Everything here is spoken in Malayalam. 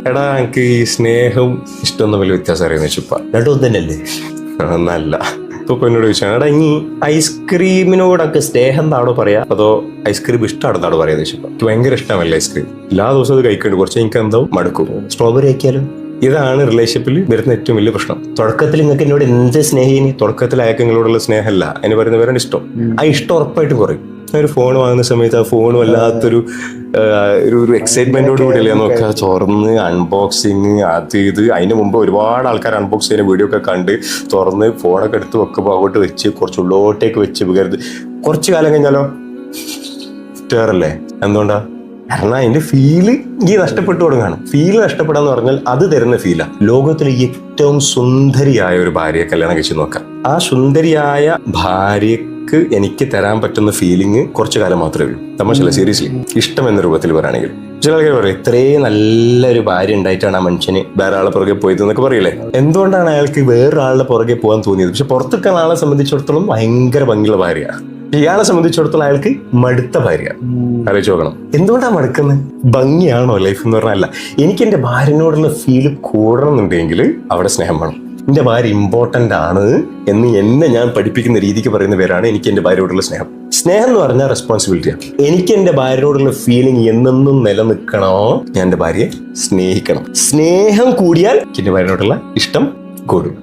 എടാ എനിക്ക് ഈ സ്നേഹവും ഇഷ്ടമൊന്നും വലിയ വ്യത്യാസം അറിയുന്ന വെച്ചപ്പ രണ്ടും തന്നെയല്ലേ? നല്ല ഇപ്പൊ എന്നോട് ചോദിച്ചാൽ എടാ ഇനി ഐസ്ക്രീമിനോടൊക്കെ സ്നേഹം എന്നാണോ പറയാ അതോ ഐസ്ക്രീം ഇഷ്ടമാണെന്നാണോ പറയാന്ന് വെച്ചപ്പോ എനിക്ക് ഭയങ്കര ഇഷ്ടമല്ല ഐസ്ക്രീം. എല്ലാ ദിവസവും അത് കഴിക്കുന്നുണ്ട്, കുറച്ച് എനിക്ക് എന്തോ മടുക്കും. സ്ട്രോബെറി ആക്കിയാലും ഇതാണ് റിലേഷൻഷിപ്പിൽ വരുന്ന ഏറ്റവും വലിയ പ്രശ്നം. തുടക്കത്തിൽ നിങ്ങൾക്ക് എന്നോട് എന്ത് സ്നേഹിനി? തുടക്കത്തിൽ അയാൾക്ക് നിങ്ങളോടുള്ള സ്നേഹമല്ല, അതിന് പറയുന്ന പേരാണ് ഇഷ്ടം. ആ ഇഷ്ടം ഉറപ്പായിട്ടും കുറയും. ഒരു ഫോൺ വാങ്ങുന്ന സമയത്ത് ആ ഫോൺ വല്ലാത്തൊരു ഒരു എക്സൈറ്റ്മെന്റോട് കൂടിയല്ലേ നോക്കുക, തുറന്ന് അൺബോക്സിങ് അത് ഇത്. അതിന് മുമ്പ് ഒരുപാട് ആൾക്കാർ അൺബോക്സ് ചെയ്യുന്ന വീഡിയോ ഒക്കെ കണ്ട് തുറന്ന് ഫോണൊക്കെ എടുത്ത് വെക്കുമ്പോൾ അങ്ങോട്ട് വെച്ച് കുറച്ച് ഉള്ളോട്ടേക്ക് വെച്ച് കരുത്. കുറച്ചു കാലം കഴിഞ്ഞാലോ സ്റ്റേറല്ലേ? എന്തുകൊണ്ടാ? കാരണം അതിന്റെ ഫീല് ഈ നഷ്ടപ്പെട്ടു തുടങ്ങാണ്. ഫീല് നഷ്ടപ്പെടാന്ന് പറഞ്ഞാൽ അത് തരുന്ന ഫീലാ. ലോകത്തിലെ ഏറ്റവും സുന്ദരിയായ ഒരു ഭാര്യയെ കല്യാണം കഴിച്ച് നോക്കാം. ആ സുന്ദരിയായ ഭാര്യക്ക് എനിക്ക് തരാൻ പറ്റുന്ന ഫീലിംഗ് കുറച്ചു കാലം മാത്രമേ ഉള്ളൂ. തമാശല്ല, സീരിയസ്ലി. ഇഷ്ടം എന്ന രൂപത്തിൽ പറയുകയാണെങ്കിൽ ചില ആൾക്കാർ പറയും ഇത്രയും നല്ലൊരു ഭാര്യ ഉണ്ടായിട്ടാണ് ആ മനുഷ്യന് വേറെ ആളെ പുറകെ പോയത് എന്നൊക്കെ പറയില്ലേ. എന്തുകൊണ്ടാണ് അയാൾക്ക് വേറൊരാളുടെ പുറകെ പോകാൻ തോന്നിയത്? പക്ഷെ പുറത്തൊക്കെ ആളെ സംബന്ധിച്ചിടത്തോളം ഭയങ്കര ഭംഗിയുള്ള ഭാര്യയാണ്. ഇയാളെ സംബന്ധിച്ചിടത്തോളം അയാൾക്ക് മടുത്ത ഭാര്യ. ആലോചിച്ച് നോക്കണം, എന്തുകൊണ്ടാണ് മടുക്കുന്നത്? ഭംഗിയാണോ ലൈഫ് എന്ന് പറഞ്ഞല്ല. എനിക്ക് എന്റെ ഭാര്യനോടുള്ള ഫീല് കൂടണമെന്നുണ്ടെങ്കിൽ അവിടെ സ്നേഹം വേണം. എന്റെ ഭാര്യ ഇമ്പോർട്ടന്റ് ആണ് എന്ന് എന്നെ ഞാൻ പഠിപ്പിക്കുന്ന രീതിക്ക് പറയുന്ന പേരാണ് എനിക്ക് എന്റെ ഭാര്യയോടുള്ള സ്നേഹം. സ്നേഹം എന്ന് പറഞ്ഞാൽ റെസ്പോൺസിബിലിറ്റിയാണ്. എനിക്ക് എന്റെ ഭാര്യയോടുള്ള ഫീലിംഗ് എന്നെന്നും നിലനിൽക്കണോ, ഞാൻ എന്റെ ഭാര്യയെ സ്നേഹിക്കണം. സ്നേഹം കൂടിയാൽ എന്റെ ഭാര്യനോടുള്ള ഇഷ്ടം കൂടും.